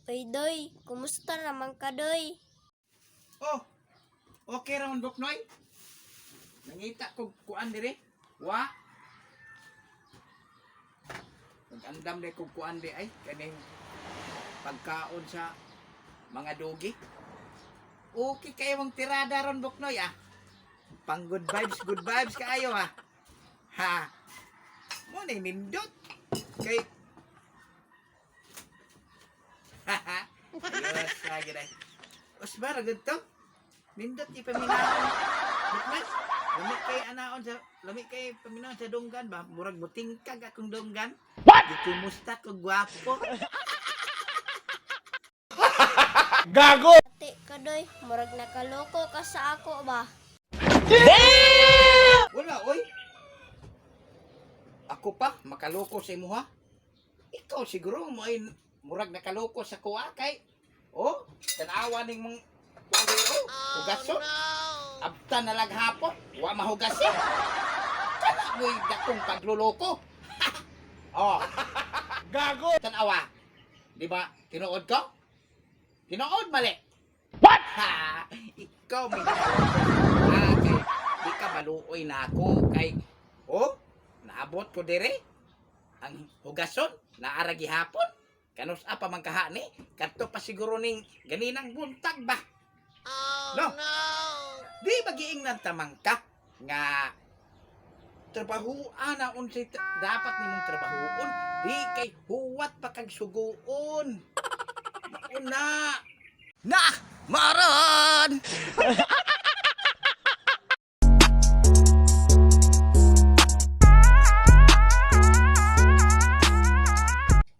Uy, Doy, kumusta naman ka, Doy? Oh, okay raman Buknoy. Nangita ko kuan dire. Wa. Nagandam de ko kuan di ay kaning pagkaon sa mga dogi. Okay kayo mong tirada ron Buknoy ah. Pang good vibes kaayo ha. Ha. Mo ni nindot kay Yes, lagi dai. Usbar agad to. Nindot ipaminahon. Buknoy. Lami kay paminahon sa dunggan ba? Murag butingkag akong dunggan. What? Kumusta ko gwapo. Gago! Ate ka, Doy, murag nakaloko ka sa ako ba? Wala oy. Ako pa makaloko sa imo ha. Ikaw siguro mo ay murag nakaloko sa kuha kay. Oh, tanawa ning mong hugason. Abta na lang hapon, wa mahugasin. Kana mo'y dakong pagluloko. Oh, Gago! tanawa. Di ba, tinuod ko? Tinuod mali. What? Ha, ikaw may nakaloko. Kay, di ka maluoy na ako. Kay, oh, naabot ko dire. Ang hugason, naaragi hapon. Kanus pa man kahani, kadto pa siguro ning ganinang buntag ba? No. Di bagiing nang tamang ka nga trabahuan na unsay dapat nimong trabahuon, di kay huwat pa kag suguon. Una. Na, maron.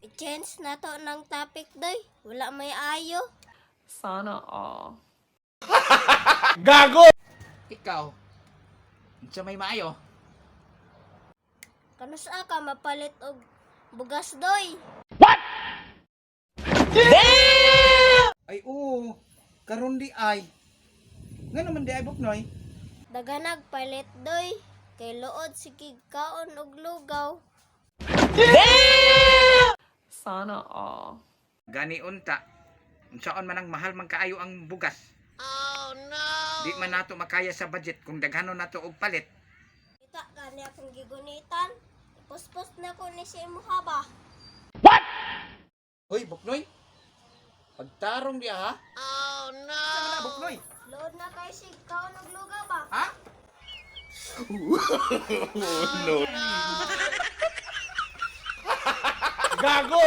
I-change na to ng topic, Doy. Wala may ayo. Sana all. Gago! Ikaw, sa may maayo. Kanusa ka mapalit og bugas, Doy? What? Ay oo, karon di ay. Nga naman di ay Buknoy. Daganag palit, Doy. Kay luod sige kaon og lugaw. Sana all. Gani unta. Unsaon man ang mahal man kaayo ang bugas. Oh no. Di man nato makaya sa budget kung daghanon nato og palit. Kita gani akong gigunitan. Puspos na ko ni si imuha ba? What? Hoy Buknoy. Pagtarong di ha. Oh no. Saan na Buknoy? Luod na kay sige kaon og lugaw ba? Ha? Gago!